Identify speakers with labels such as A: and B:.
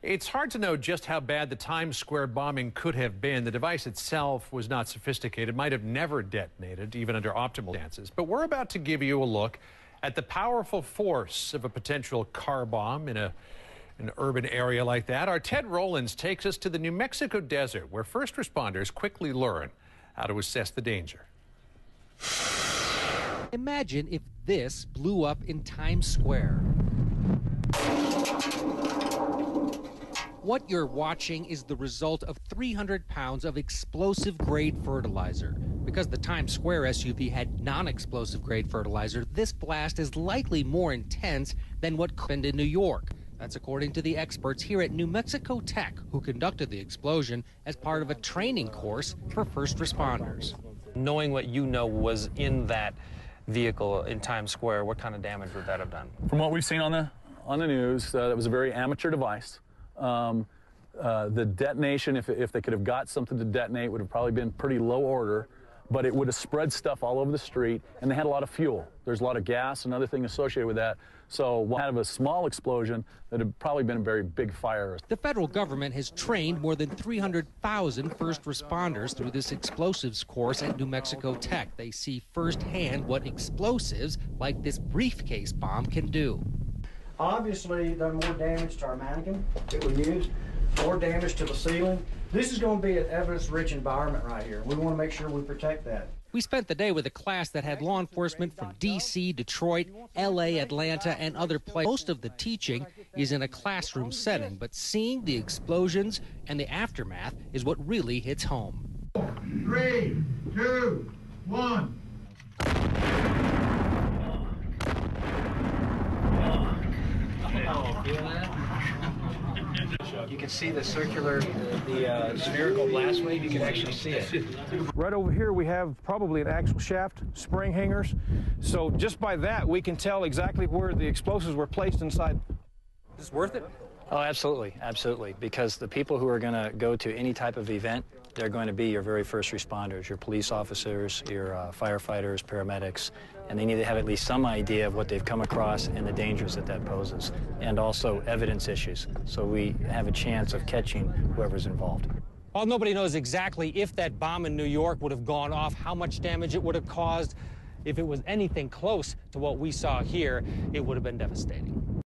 A: It's hard to know just how bad the Times Square bombing could have been. The device itself was not sophisticated, might have never detonated, even under optimal circumstances. But we're about to give you a look at the powerful force of a potential car bomb in an urban area like that. Our Ted Rollins takes us to the New Mexico desert, where first responders quickly learn how to assess the danger.
B: Imagine if this blew up in Times Square. What you're watching is the result of 300 pounds of explosive-grade fertilizer. Because the Times Square SUV had non-explosive grade fertilizer, this blast is likely more intense than what happened in New York. That's according to the experts here at New Mexico Tech, who conducted the explosion as part of a training course for first responders.
C: Knowing what you know was in that vehicle in Times Square, what kind of damage would that have done?
D: From what we've seen on the news, that was a very amateur device. The detonation, if they could have got something to detonate, would have probably been pretty low order, but it would have spread stuff all over the street, and they had a lot of fuel. There's a lot of gas and other things associated with that. So out of a small explosion, that had probably been a very big fire.
B: The federal government has trained more than 300,000 first responders through this explosives course at New Mexico Tech. They see firsthand what explosives like this briefcase bomb can do.
E: Obviously, done more damage to our mannequin that we used, more damage to the ceiling. This is going to be an evidence-rich environment right here. We want to make sure we protect that.
B: We spent the day with a class that had law enforcement from D.C., Detroit, L.A., Atlanta, and other places. Most of the teaching is in a classroom setting, but seeing the explosions and the aftermath is what really hits home.
F: 3, 2, 1.
E: You can see the circular, the spherical blast wave. You can actually see it.
G: Right over here we have probably an axle shaft, spring hangers. So just by that we can tell exactly where the explosives were placed inside.
B: Is this worth it?
C: Oh, absolutely, absolutely. Because the people who are going to go to any type of event, they're going to be your very first responders, your police officers, your firefighters, paramedics, and they need to have at least some idea of what they've come across and the dangers that poses, and also evidence issues, so we have a chance of catching whoever's involved.
B: While nobody knows exactly if that bomb in New York would have gone off, how much damage it would have caused, if it was anything close to what we saw here, it would have been devastating.